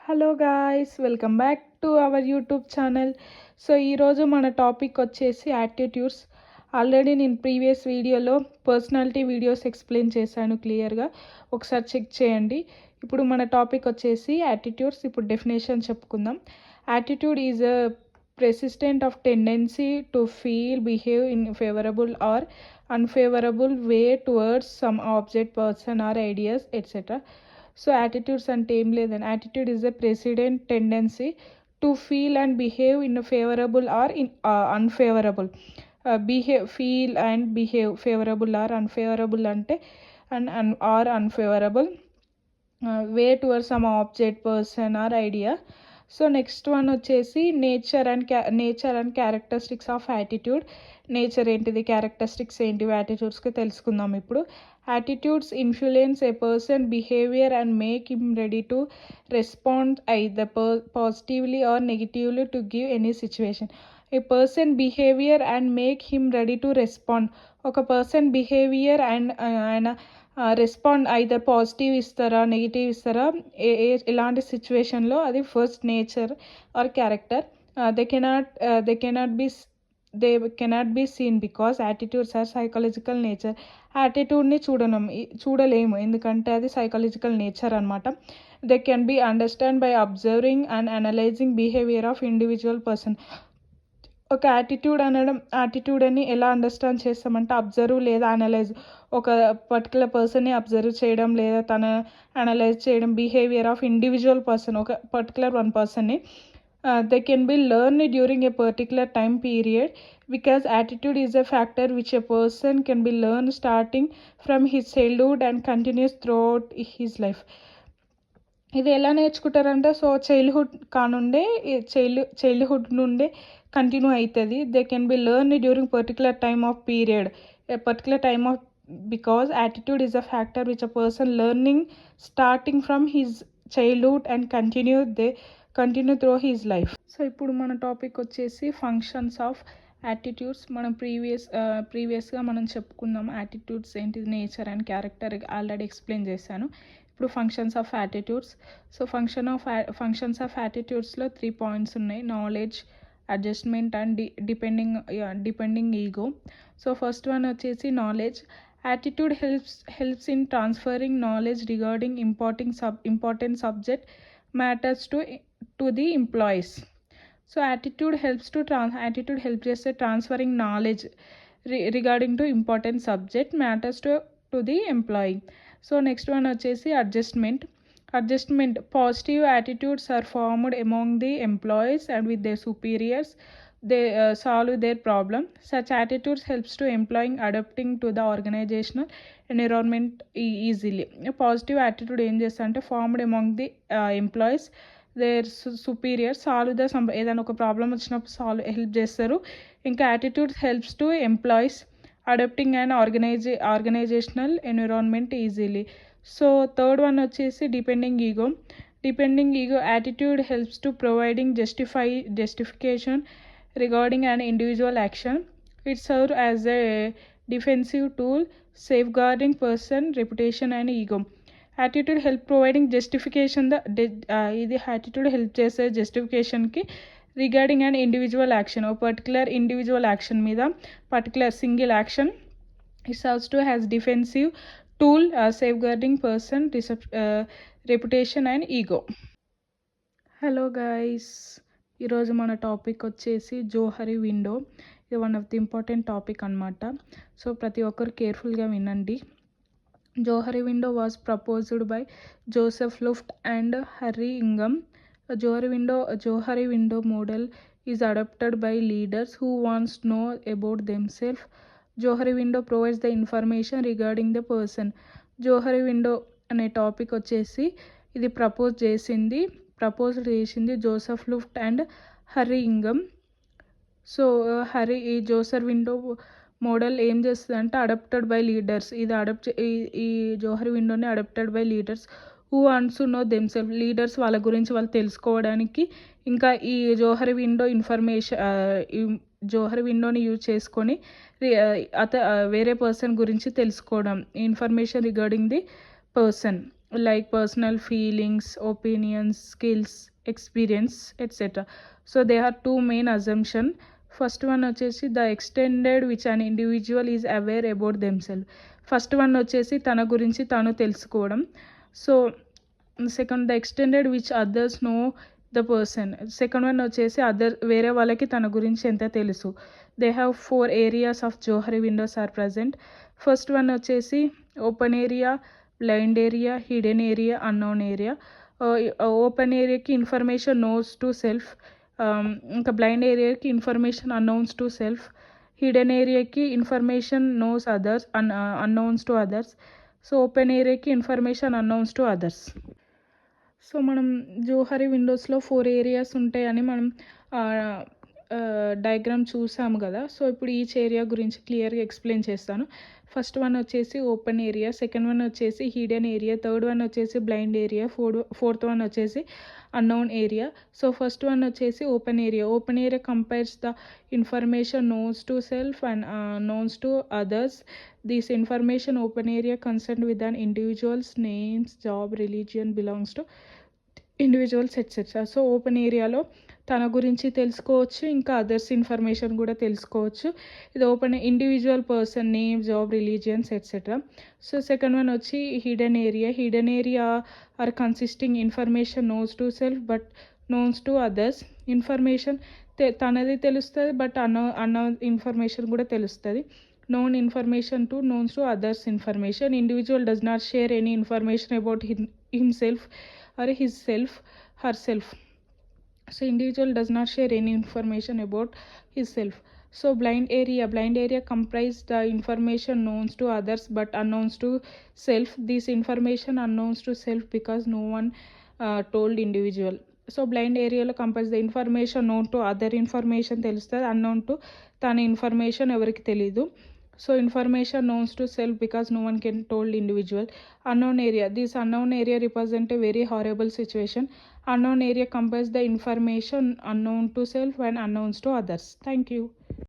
Hello guys, welcome back to our YouTube channel. So ఈరోజు మన topic వచ్చేసి attitudes. Already నేను ప్రీవియస్ వీడియోలో పర్సనాలిటీ వీడియోస్ ఎక్స్ప్లెయిన్ చేశాను క్లియర్గా, ఒకసారి చెక్ చేయండి. ఇప్పుడు మన టాపిక్ వచ్చేసి యాటిట్యూడ్స్. ఇప్పుడు డెఫినేషన్ చెప్పుకుందాం. Attitude is a persistent of tendency to feel, behave in favorable or unfavorable way towards some object, person or ideas, etc. So attitudes అంటే ఏం లేదని, attitude is a persistent tendency to feel and behave in favourable or in unfavourable. Feel and behave favourable or unfavourable అంటే or unfavourable way towards some object, person or idea. So next one వచ్చేసి nature and characteristics of attitude. Nature ఏంటిది, characteristics ఏంటివి యాటిట్యూడ్స్కి తెలుసుకుందాం ఇప్పుడు. Attitudes influence a person behaviour and make him ready to respond either positively or negatively to give any situation. A person behaviour and make him ready to respond. ఒక person behaviour and ఆయన respond either positive ఇస్తారా negative ఇస్తారా ఎలాంటి సిచ్యువేషన్లో, అది first nature or character. They cannot be seen because attitudes are psychological nature. యాటిట్యూడ్ని చూడలేము ఎందుకంటే అది సైకలాజికల్ నేచర్ అనమాట. They can be understand by observing and analysing behaviour of individual person. ఒక యాటిట్యూడ్ అని ఎలా అండర్స్టాండ్ చేస్తామంటే అబ్జర్వ్ లేదా అనలైజ్. ఒక పర్టికులర్ పర్సన్ని అబ్జర్వ్ చేయడం లేదా తన అనలైజ్ చేయడం, బిహేవియర్ ఆఫ్ ఇండివిజువల్ పర్సన్, ఒక పర్టికులర్ వన్ పర్సన్ని. They can B learn during a particular time period because attitude is a factor which a person can be learn starting from his childhood and continuous through out his life. ఇది ఎలా నేర్చుకుంటారంటే, so childhood నుండే continue అవుతుంది. They can B learn during particular time of period, A particular time of, because attitude is a factor which a person learning starting from his childhood and continue through his life. So ఇప్పుడు మన topic వచ్చేసి functions of attitudes. మనం ప్రీవియస్గా మనం చెప్పుకుందాం attitudes ఏంటిది, nature and character already explain చేశాను. ఇప్పుడు functions of attitudes. So functions of యాటిట్యూడ్స్లో 3 పాయింట్స్ ఉన్నాయి: knowledge, adjustment and depending ego. So first one వచ్చేసి knowledge. Attitude helps in transferring knowledge regarding important subject matters to the employees. So attitude help చేస్తే transferring knowledge regarding to important subject matters to the employee. So next one వచ్చేసి adjustment. Positive attitudes are formed among the employees and with their superiors. They solve their problem. Such attitudes helps to employing adapting to the organizational environment easily. A positive attitude ఏం చేస్తారంటే formed among the employees, their superiors solve the ఏదైనా ఒక problem వచ్చినప్పుడు help చేస్తారు. ఇంకా attitude helps to employees adapting an organizational environment easily. So third one వచ్చేసి depending ego. Attitude helps to providing justification regarding an individual action. It serve as a defensive tool safeguarding person reputation and ego. Attitude help providing justification ఇది attitude help చేసే జస్టిఫికేషన్కి regarding and individual action, ఒక particular individual action మీద, particular single action. It serves to has defensive tool safeguarding person reputation and ego. Hello guys, ఈరోజు మన topic వచ్చేసి జోహరీ window. ఇది one of the important topic అనమాట. So ప్రతి ఒక్కరు కేర్ఫుల్గా వినండి. Johari window was proposed by Joseph Luft and Harry ఇంగమ్. Johari window model is adopted by leaders who wants to know about themselves. Johari window provides the information regarding the person. Johari window అనే topic వచ్చేసి ఇది propose చేసింది Joseph Luft and Harry ఇంగమ్. So ఈ Johari window model ఏం చేస్తుంది అంటే adapted by leaders. ఈ జోహరీ విండోని adapted by leaders who wants to know themselves. Leaders వాళ్ళ గురించి వాళ్ళు తెలుసుకోవడానికి, ఇంకా ఈ జోహరీ విండోని యూజ్ చేసుకొని వేరే పర్సన్ గురించి తెలుసుకోవడం, information regarding the person. like personal feelings, opinions, skills, experience, etc. So there are two main assumption. First one వచ్చేసి the extended which an individual is aware about themselves. First one వచ్చేసి తన గురించి తను తెలుసుకోవడం. So second the extended which others know the person. Second one వచ్చేసి వేరే వాళ్ళకి తన గురించి ఎంత తెలుసు. They have 4 areas of Johari windows are present. First one వచ్చేసి open area, blind area, hidden area, unknown area. Open ఏరియాకి ఇన్ఫర్మేషన్ నోస్ టు సెల్ఫ్, ఇంకా బ్లైండ్ ఏరియాకి information unknowns to self, hidden ఏరియాకి information knows others unknowns to others. So open ఏరియాకి information unknowns to others. So మనం Johari విండోస్లో 4 areas ఉంటాయని మనం diagram చూసాము కదా. సో ఇప్పుడు ఈచ్ ఏరియా గురించి క్లియర్గా ఎక్స్ప్లెయిన్ చేస్తాను. ఫస్ట్ వన్ వచ్చేసి ఓపెన్ ఏరియా, సెకండ్ వన్ వచ్చేసి హిడెన్ ఏరియా, థర్డ్ వన్ వచ్చేసి బ్లైండ్ ఏరియా, ఫోర్త్ వన్ వచ్చేసి unknown area. So first one వచ్చేసి open area. Open area compares the information knowns to self and knowns to others. This information open area concern with an individuals names, job, religion, belongs to individuals etcetera. So open ఏరియాలో తన గురించి తెలుసుకోవచ్చు, ఇంకా others information కూడా తెలుసుకోవచ్చు. ఇది open individual person name, job, religions etcetera. So second one వచ్చి hidden area. Hidden area are consisting information knows to self but knowns to others. Information తనది తెలుస్తుంది బట్ అన్న ఇన్ఫర్మేషన్ కూడా తెలుస్తుంది. known information to knowns to others information. Individual does not share any information about himself or his self, herself. So individual does not share any information about his self. So blind area comprise the information known to others but unknowns to self. This information unknowns to self because no one told individual. So blind ఏరియాలో compels the information known to other information తెలుస్తుంది, unknown to తన information ఎవరికి తెలీదు. So information knowns to self because no one can told individual. Unknown area, this unknown area represent a very horrible situation. Unknown area compels the information unknown to self and unknowns to others. Thank you.